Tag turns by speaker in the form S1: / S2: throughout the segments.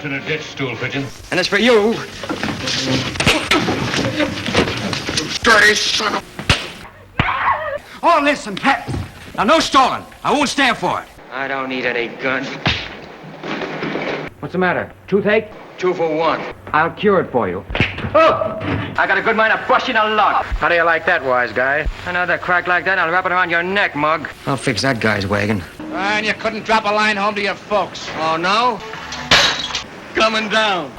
S1: rot in a ditch, stool pigeon.
S2: And as for you...
S3: Dirty son of...
S2: Oh, listen, Pep. Now, no stalling. I won't stand for it. I don't need any gun. What's the matter? Toothache? 2 for 1. I'll cure it for you. Oh! I got a good mind to bust you in a log.
S4: How do you like that, wise guy?
S2: Another crack like that, I'll wrap it around your neck, mug. I'll fix that guy's wagon.
S4: And you couldn't drop a line home to your folks.
S2: Oh, no?
S4: Coming down.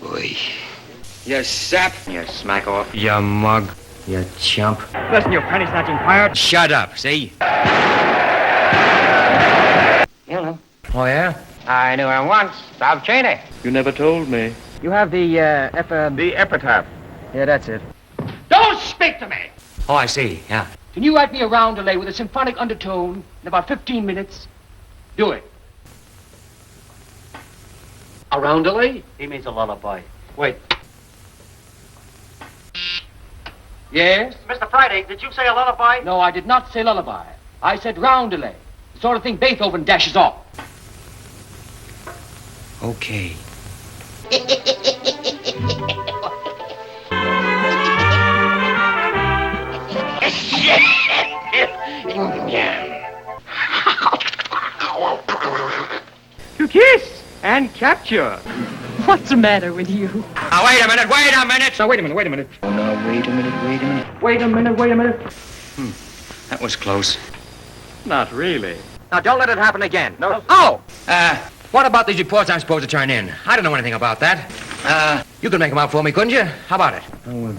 S2: Boy. You sap. You smack off. You mug. You chump.
S5: Listen, you penny-snatching pirate.
S2: Shut up, see?
S5: Hello.
S2: Oh, yeah?
S5: I knew her once. Bob Cheney.
S4: You never told me.
S5: You have the,
S4: The epitaph.
S5: Yeah, that's it. Don't speak to me!
S2: Oh, I see, yeah.
S5: Can you write me a roundelay with a symphonic undertone in about 15 minutes? Do it. A roundelay? He means a lullaby. Wait. Yes?
S6: Mr. Friday, did you say a lullaby?
S5: No, I did not say lullaby. I said roundelay. The sort of thing Beethoven dashes off.
S2: Okay.
S5: To kiss and capture.
S7: What's the matter with you?
S2: Now, wait a minute, wait a minute!
S5: Now, wait a minute.
S2: Oh, no, wait a minute.
S5: Wait a minute.
S2: That was close.
S4: Not really.
S2: Now, don't let it happen again.
S4: No.
S2: Oh! What about these reports I'm supposed to turn in? I don't know anything about that. You could make them out for me, couldn't you? How about it?
S5: I will.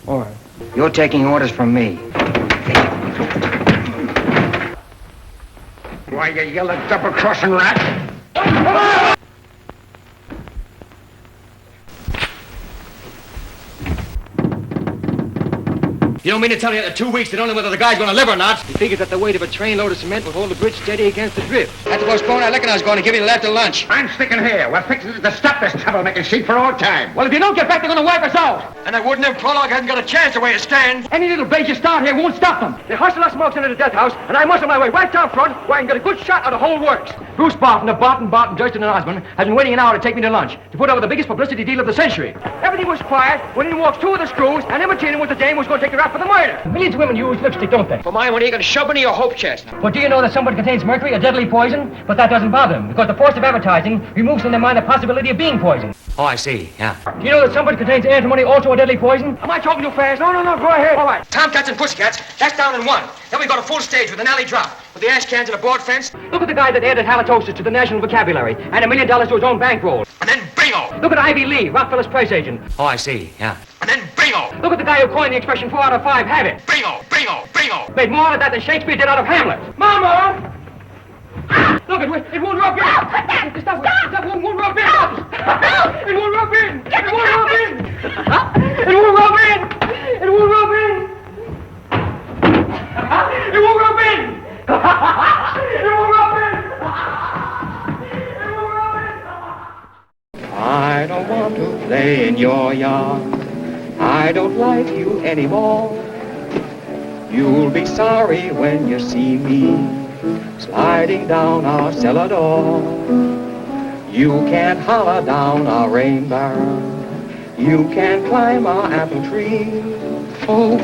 S5: All right.
S2: You're taking orders from me.
S4: Why, you yellow double-crossing rat?
S2: You don't mean to tell me after 2 weeks they don't know whether the guy's going to live or not?
S5: He figures that the weight of a trainload of cement will hold the bridge steady against the drift.
S2: Had to postpone. I reckon I was going to give you till after lunch.
S4: I'm sticking here. We're fixing to stop this troublemaking sheep for all time.
S5: Well, if you don't get back, they're going to wipe us out.
S2: And that wooden prologue hasn't got a chance the way it stands.
S5: Any little blaze you start here won't stop them. They hustle us smokes into the death house, and I muscle my way right down front where I can get a good shot of the whole works. Bruce Barton of Barton, Durston, and Osborne has been waiting an hour to take me to lunch to put over the biggest publicity deal of the century. Everything was quiet when in walks 2 of the screws, and Imogen was the dame who was going to take the rap for the murder. Millions of women use lipstick, don't they?
S2: For my money, you're going to shove into your hope chest.
S5: But do you know that somebody contains mercury, a deadly poison? But that doesn't bother them, because the force of advertising removes from their mind the possibility of being poisoned.
S2: Oh, I see, yeah.
S5: Do you know that somebody contains antimony, also a deadly poison? Am I talking too fast? No, go ahead. All right.
S2: Tomcats and Pussycats, that's down in 1. Then we got a full stage with an alley drop, with the ash cans and a board fence.
S5: Look at the guy that added halitosis to the national vocabulary, and $1 million to his own bankroll.
S2: And then bingo!
S5: Look at Ivy Lee, Rockefeller's press agent.
S2: Oh, I see, yeah. And then bingo!
S5: Look at the guy who coined the expression 4 out of 5 have it.
S2: Bingo!
S5: Made more out of that than Shakespeare did out of Hamlet. Mama! Look, it won't rub in.
S7: Stop!
S5: The stuff won't rub in. It won't rub in. It won't rub in. It won't rub in. It won't rub in. It won't rub in. It won't rub in. It won't rub in.
S8: I don't want to play in your yard. I don't like you anymore. You'll be sorry when you see me sliding down our cellar door. You can't holler down our rain barrel. You can't climb our apple tree. Oh.